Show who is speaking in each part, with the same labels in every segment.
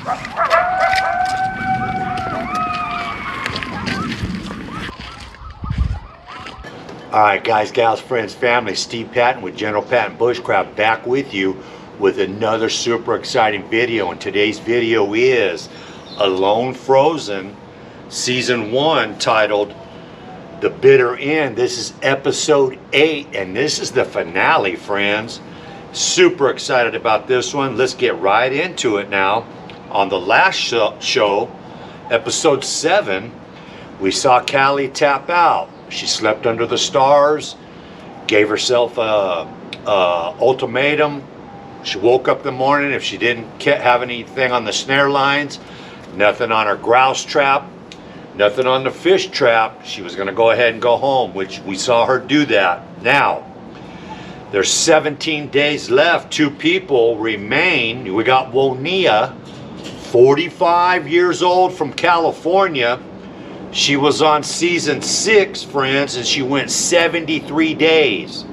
Speaker 1: Alright guys, gals, friends, family, Steve Patton with General Patton Bushcraft back with you with another super exciting video. And today's video is Alone Frozen Season 1, titled The Bitter End. This is episode 8 and this is the finale, friends. Super excited about this one. Let's get right into it now. On the last show, episode 7, we saw Callie tap out. She slept under the stars, gave herself a ultimatum. She woke up in the morning. If she didn't have anything on the snare lines, nothing on her grouse trap, nothing on the fish trap, she was going to go ahead and go home, which we saw her do that. Now, there's 17 days left. 2 people remain. We got Wonia, 45 years old, from California. She was on season 6, friends, and she went 73 days.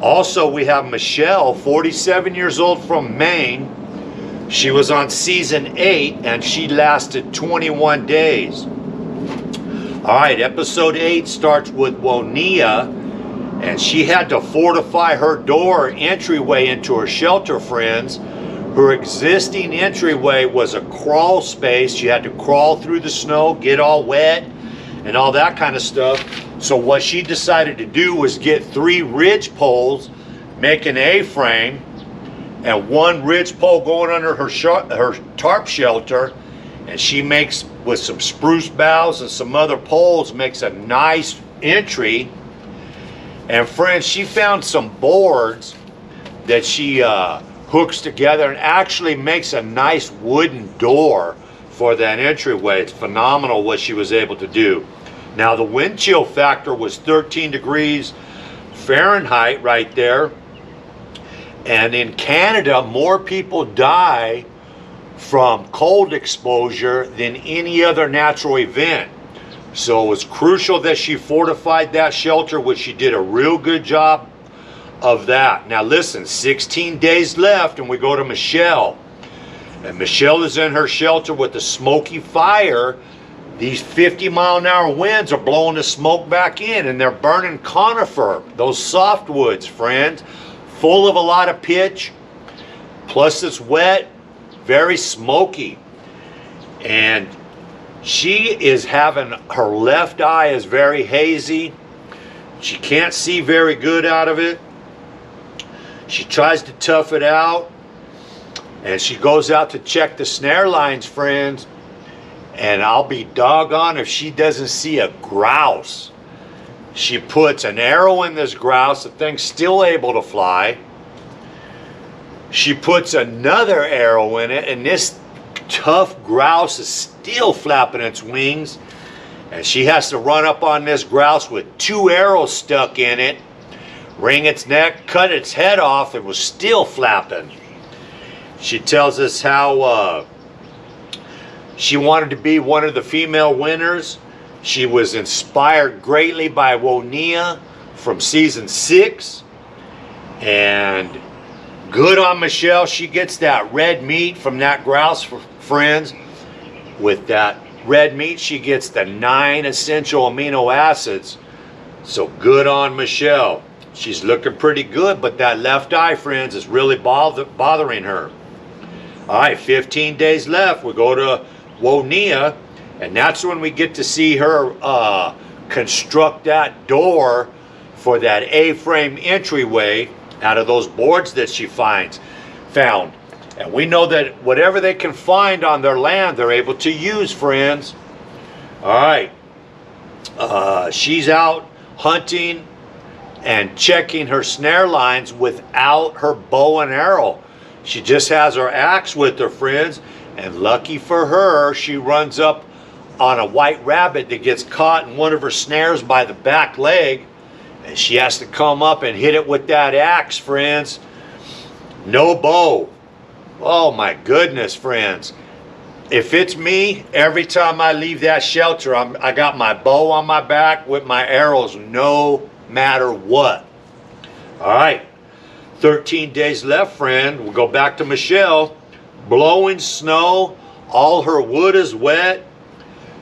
Speaker 1: Also, we have Michelle, 47 years old, from Maine. She was on season 8 and she lasted 21 days. All right, episode 8 starts with Wonia, and she had to fortify her door entryway into her shelter, friends. Her existing entryway was a crawl space. She had to crawl through the snow, get all wet, and all that kind of stuff. So what she decided to do was get 3 ridge poles, make an A-frame, and 1 ridge pole going under her tarp shelter. And she makes, with some spruce boughs and some other poles, makes a nice entry. And friends, she found some boards that she hooks together and actually makes a nice wooden door for that entryway. It's phenomenal what she was able to do. Now, the wind chill factor was 13 degrees Fahrenheit right there. And in Canada, more people die from cold exposure than any other natural event. So it was crucial that she fortified that shelter, which she did a real good job of that. Now listen, 16 days left and we go to Michelle. And Michelle is in her shelter with the smoky fire. These 50-mile-an-hour winds are blowing the smoke back in, and they're burning conifer, those softwoods, friends, full of a lot of pitch. Plus it's wet, very smoky. And she is having, her left eye is very hazy. She can't see very good out of it. She tries to tough it out, and she goes out to check the snare lines, friends, and I'll be doggone if she doesn't see a grouse. She puts an arrow in this grouse. The thing's still able to fly. She puts another arrow in it, and this tough grouse is still flapping its wings, and she has to run up on this grouse with 2 arrows stuck in it, wring its neck, cut its head off. It was still flapping. She tells us how she wanted to be one of the female winners. She was inspired greatly by Wonia from season 6. And good on Michelle. She gets that red meat from that grouse, friends. With that red meat, she gets the 9 essential amino acids. So good on Michelle. She's looking pretty good, but that left eye, friends, is really bothering her. All right, 15 days left. We go to Wonia, and that's when we get to see her construct that door for that A-frame entryway out of those boards that she found. And we know that whatever they can find on their land, they're able to use, friends. All right. She's out hunting and checking her snare lines without her bow and arrow. She just has her axe with her, friends. And lucky for her, she runs up on a white rabbit that gets caught in one of her snares by the back leg. And she has to come up and hit it with that axe, friends. No bow. Oh my goodness, friends. If it's me, every time I leave that shelter, I got my bow on my back with my arrows, no matter what. All right, 13 days left, friend. We'll go back to Michelle. Blowing snow All her wood is wet.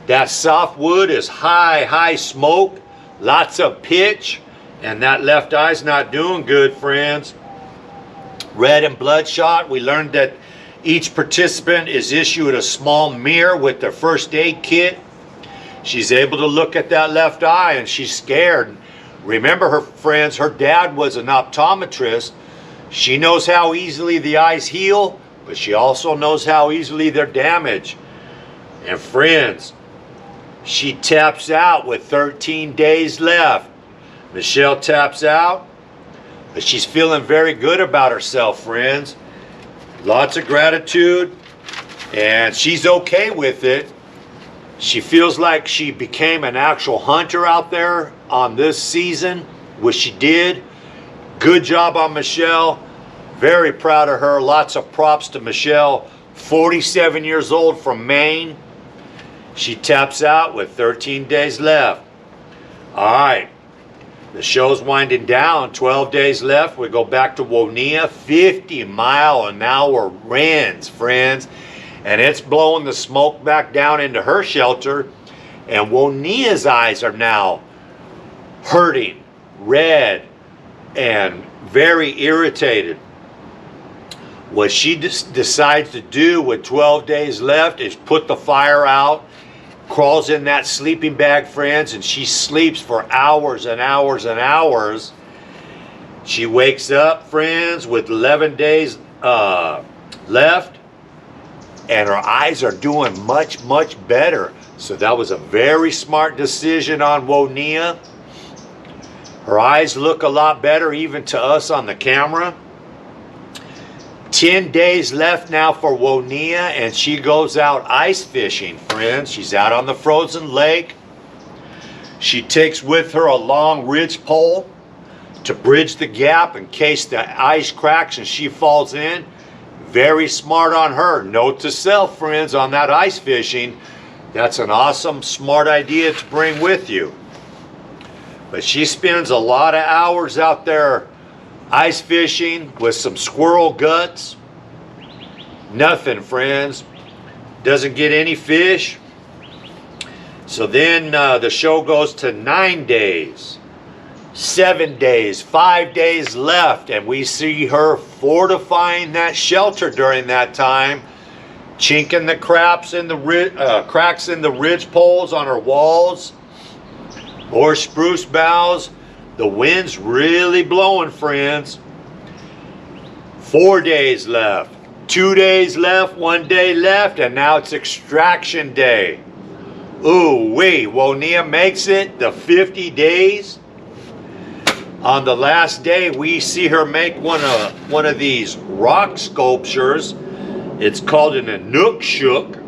Speaker 1: That soft wood is high smoke, lots of pitch, and that left eye's not doing good, friends. Red and bloodshot. We learned that each participant is issued a small mirror with their first aid kit. She's able to look at that left eye and she's scared. Remember, her friends, her dad was an optometrist. She knows how easily the eyes heal, but she also knows how easily they're damaged. And friends, she taps out with 13 days left. Michelle taps out, but she's feeling very good about herself, friends. Lots of gratitude, and she's okay with it. She feels like she became an actual hunter out there on this season, which she did. Good job on Michelle. Very proud of her. Lots of props to Michelle. 47 years old from Maine. She taps out with 13 days left. All right. The show's winding down. 12 days left. We go back to Wonia. 50-mile-an-hour winds, friends. And it's blowing the smoke back down into her shelter. And Wonia's eyes are now hurting, red, and very irritated. What she decides to do with 12 days left is put the fire out, crawls in that sleeping bag, friends, and she sleeps for hours and hours and hours. She wakes up, friends, with 11 days left, and her eyes are doing much better. So that was a very smart decision on Wonia. Her eyes look a lot better even to us on the camera. 10 days left now for Wonia, and she goes out ice fishing, friends. She's out on the frozen lake. She takes with her a long ridge pole to bridge the gap in case the ice cracks and she falls in. Very smart on her. Note to self, friends, on that ice fishing. That's an awesome, smart idea to bring with you. But she spends a lot of hours out there ice fishing with some squirrel guts. Nothing, friends. Doesn't get any fish. So then the show goes to 9 days. 7 days, 5 days left, and we see her fortifying that shelter during that time, chinking the cracks in the ridge poles on her walls, or spruce boughs. The wind's really blowing, friends. 4 days left, 2 days left, 1 day left, and now it's extraction day. Ooh wee, Wonia makes it the 50 days. On the last day, we see her make one of these rock sculptures. It's called an Inukshuk.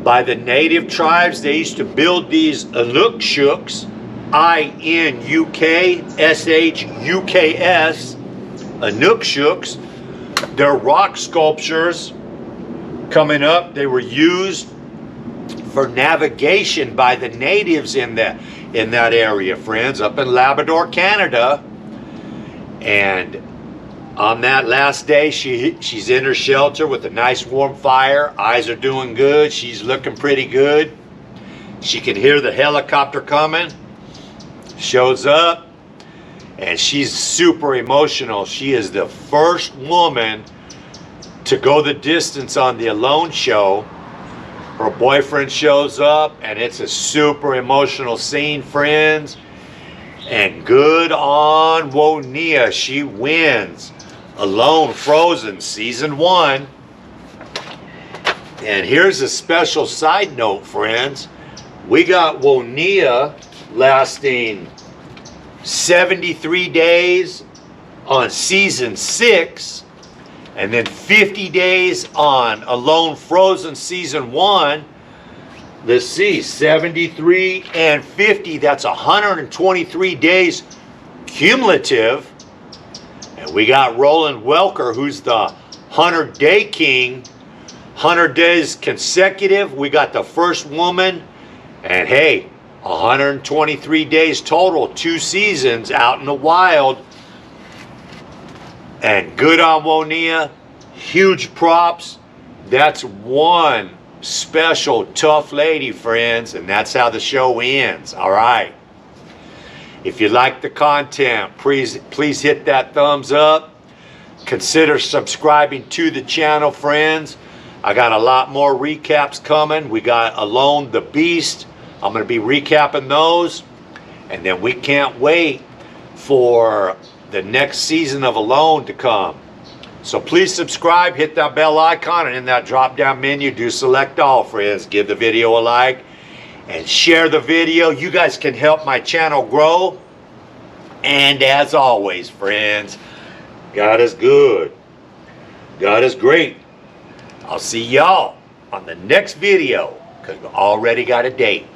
Speaker 1: By the native tribes, they used to build these Inukshuks, I-N-U-K-S-H-U-K-S, Inukshuks. They're rock sculptures. Coming up, they were used for navigation by the natives in that area, friends, up in Labrador, Canada. And on that last day, she's in her shelter with a nice warm fire. Eyes are doing good. She's looking pretty good. She can hear the helicopter coming. Shows up, and she's super emotional. She is the first woman to go the distance on the Alone show. Her boyfriend shows up, and it's a super emotional scene, friends. And good on Wonia. She wins Alone Frozen Season 1. And here's a special side note, friends. We got Wonia lasting 73 days on Season 6. And then 50 days on Alone Frozen Season 1. Let's see, 73 and 50. That's 123 days cumulative. And we got Roland Welker, who's the 100-day king. 100 days consecutive. We got the first woman. And hey, 123 days total. 2 seasons out in the wild. And good on Wonia. Huge props. That's one special tough lady, friends, and that's how the show ends. All right. If you like the content, please hit that thumbs up. Consider subscribing to the channel, friends. I got a lot more recaps coming. We got Alone the Beast. I'm going to be recapping those. And then we can't wait for the next season of Alone to come. So please subscribe, hit that bell icon, and in that drop down menu, do select all, friends. Give the video a like and share the video. You guys can help my channel grow. And as always, friends, God is good. God is great. I'll see y'all on the next video because we already got a date.